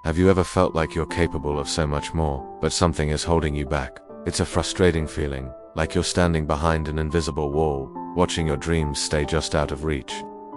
Have you ever felt like you're capable of so much more, but something is holding you back? It's a frustrating feeling, like you're standing behind an invisible wall, watching your dreams stay just out of reach.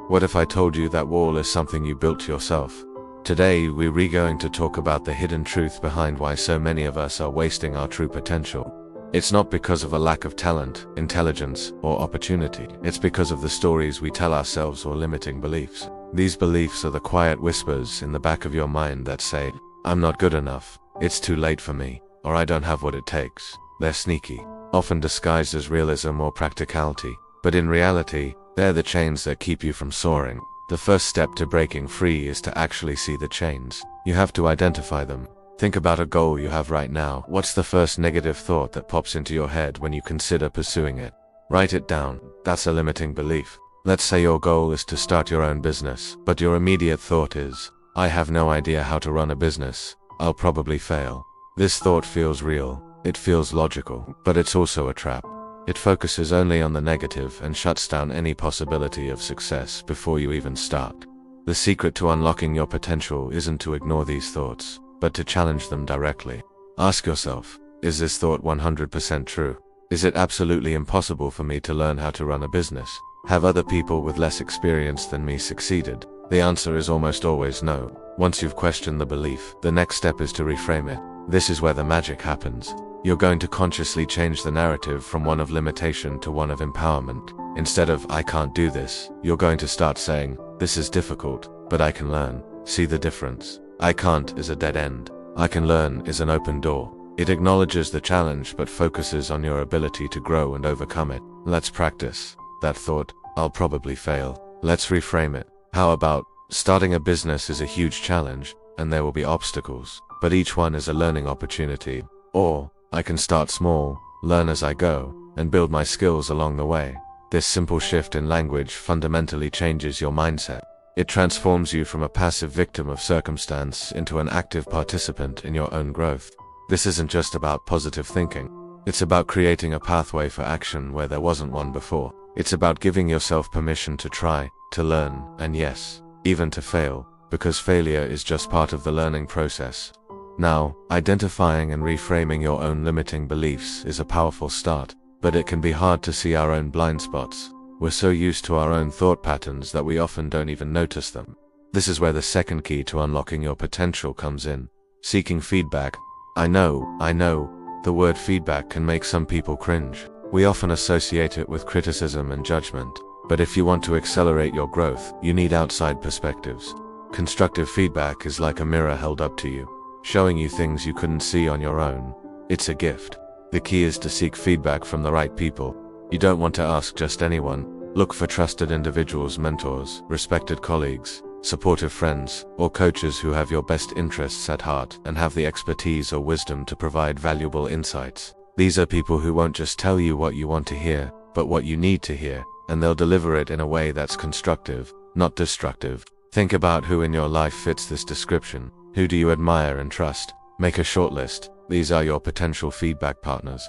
What if I told you that wall is something you built yourself? Today, we're going to talk about the hidden truth behind why so many of us are wasting our true potential. It's not because of a lack of talent, intelligence, or opportunity. It's because of the stories we tell ourselves or limiting beliefs. These beliefs are the quiet whispers in the back of your mind that say, "I'm not good enough, it's too late for me, or I don't have what it takes." They're sneaky, often disguised as realism or practicality, but in reality, they're the chains that keep you from soaring. The first step to breaking free is to actually see the chains. You have to identify them. Think about a goal you have right now. What's the first negative thought that pops into your head when you consider pursuing it? Write it down. That's a limiting belief. Let's say your goal is to start your own business, but your immediate thought is, "I have no idea how to run a business. I'll probably fail." This thought feels real. It feels logical, but it's also a trap. It focuses only on the negative and shuts down any possibility of success before you even start. The secret to unlocking your potential isn't to ignore these thoughts, but to challenge them directly. Ask yourself, is this thought 100% true? Is it absolutely impossible for me to learn how to run a business? Have other people with less experience than me succeeded? The answer is almost always no. Once you've questioned the belief, the next step is to reframe it. This is where the magic happens. You're going to consciously change the narrative from one of limitation to one of empowerment. Instead of "I can't do this," you're going to start saying, "This is difficult, but I can learn." See the difference? "I can't" is a dead end. "I can learn" is an open door. It acknowledges the challenge but focuses on your ability to grow and overcome it. Let's practice that thought, "I'll probably fail." Let's reframe it. How about, starting a business is a huge challenge, and there will be obstacles, but each one is a learning opportunity. Or, "I can start small, learn as I go, and build my skills along the way." This simple shift in language fundamentally changes your mindset. It transforms you from a passive victim of circumstance into an active participant in your own growth. This isn't just about positive thinking. It's about creating a pathway for action where there wasn't one before. It's about giving yourself permission to try, to learn, and yes, even to fail, because failure is just part of the learning process. Now, identifying and reframing your own limiting beliefs is a powerful start, but it can be hard to see our own blind spots. We're so used to our own thought patterns that we often don't even notice them. This is where the second key to unlocking your potential comes in: seeking feedback. I know, the word feedback can make some people cringe. We often associate it with criticism and judgment. But if you want to accelerate your growth, you need outside perspectives. Constructive feedback is like a mirror held up to you, showing you things you couldn't see on your own. It's a gift. The key is to seek feedback from the right people. You don't want to ask just anyone. Look for trusted individuals, mentors, respected colleagues, supportive friends, or coaches who have your best interests at heart and have the expertise or wisdom to provide valuable insights. These are people who won't just tell you what you want to hear, but what you need to hear, and they'll deliver it in a way that's constructive, not destructive. Think about who in your life fits this description. Who do you admire and trust? Make a short list. These are your potential feedback partners.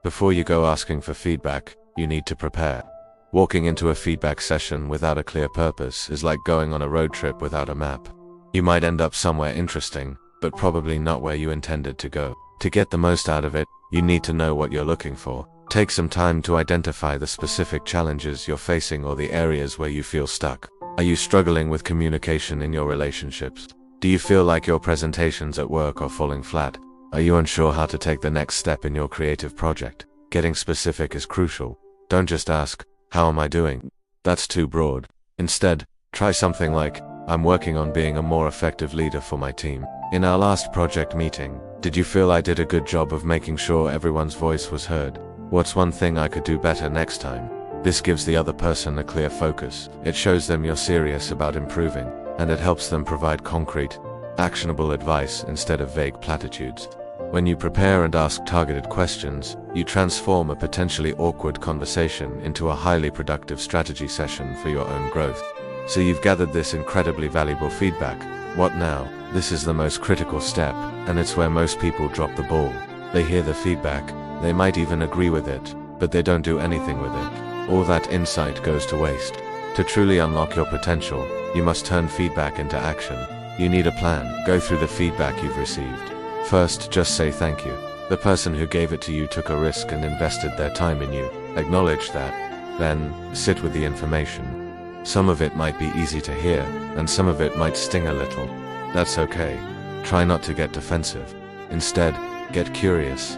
Before you go asking for feedback, you need to prepare. Walking into a feedback session without a clear purpose is like going on a road trip without a map. You might end up somewhere interesting, but probably not where you intended to go. To get the most out of it, you need to know what you're looking for. Take some time to identify the specific challenges you're facing or the areas where you feel stuck. Are you struggling with communication in your relationships? Do you feel like your presentations at work are falling flat? Are you unsure how to take the next step in your creative project? Getting specific is crucial. Don't just ask, "How am I doing?" That's too broad. Instead, try something like, "I'm working on being a more effective leader for my team. In our last project meeting, did you feel I did a good job of making sure everyone's voice was heard? What's one thing I could do better next time?" This gives the other person a clear focus. It shows them you're serious about improving, and it helps them provide concrete, actionable advice instead of vague platitudes. When you prepare and ask targeted questions, you transform a potentially awkward conversation into a highly productive strategy session for your own growth. So you've gathered this incredibly valuable feedback. What now? This is the most critical step, and it's where most people drop the ball. They hear the feedback, they might even agree with it, but they don't do anything with it. All that insight goes to waste. To truly unlock your potential, you must turn feedback into action. You need a plan. Go through the feedback you've received. First, just say thank you. The person who gave it to you took a risk and invested their time in you. Acknowledge that. Then, sit with the information. Some of it might be easy to hear, and some of it might sting a little. That's okay. Try not to get defensive. Instead, get curious.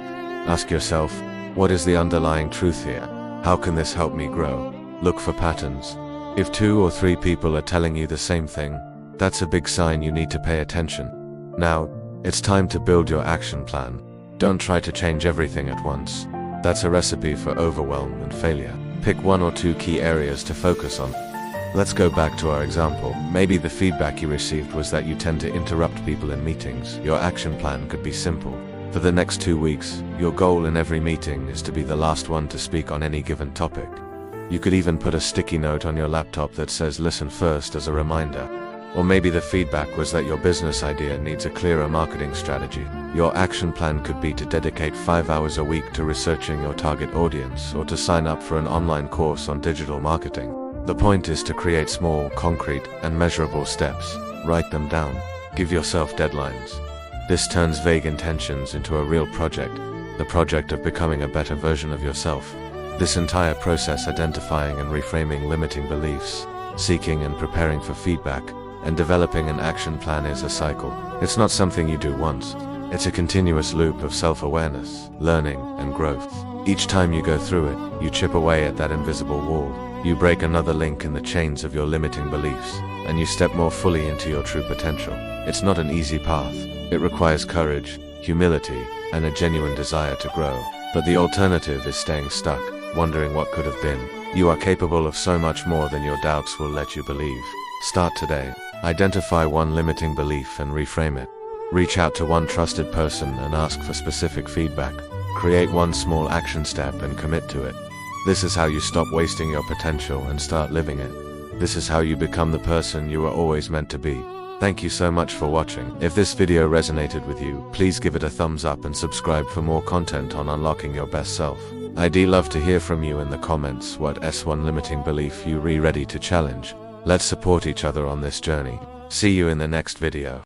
Ask yourself, what is the underlying truth here? How can this help me grow? Look for patterns. If 2 or 3 people are telling you the same thing, that's a big sign you need to pay attention. Now, it's time to build your action plan. Don't try to change everything at once. That's a recipe for overwhelm and failure. Pick 1 or 2 key areas to focus on. Let's go back to our example. Maybe the feedback you received was that you tend to interrupt people in meetings. Your action plan could be simple. For the next 2 weeks, your goal in every meeting is to be the last one to speak on any given topic. You could even put a sticky note on your laptop that says "Listen first" as a reminder. Or maybe the feedback was that your business idea needs a clearer marketing strategy. Your action plan could be to dedicate 5 hours a week to researching your target audience, or to sign up for an online course on digital marketing. The point is to create small, concrete, and measurable steps. Write them down. Give yourself deadlines. This turns vague intentions into a real project, the project of becoming a better version of yourself. This entire process, identifying and reframing limiting beliefs, seeking and preparing for feedback, and developing an action plan, is a cycle. It's not something you do once. It's a continuous loop of self-awareness, learning, and growth. Each time you go through it, you chip away at that invisible wall. You break another link in the chains of your limiting beliefs, and you step more fully into your true potential. It's not an easy path. It requires courage, humility, and a genuine desire to grow. But the alternative is staying stuck, wondering what could have been. You are capable of so much more than your doubts will let you believe. Start today. Identify one limiting belief and reframe it. Reach out to one trusted person and ask for specific feedback. Create one small action step and commit to it. This is how you stop wasting your potential and start living it. This is how you become the person you were always meant to be. Thank you so much for watching. If this video resonated with you, please give it a thumbs up and subscribe for more content on unlocking your best self. I'd love to hear from you in the comments. What S1 limiting belief you ready to challenge? Let's support each other on this journey. See you in the next video.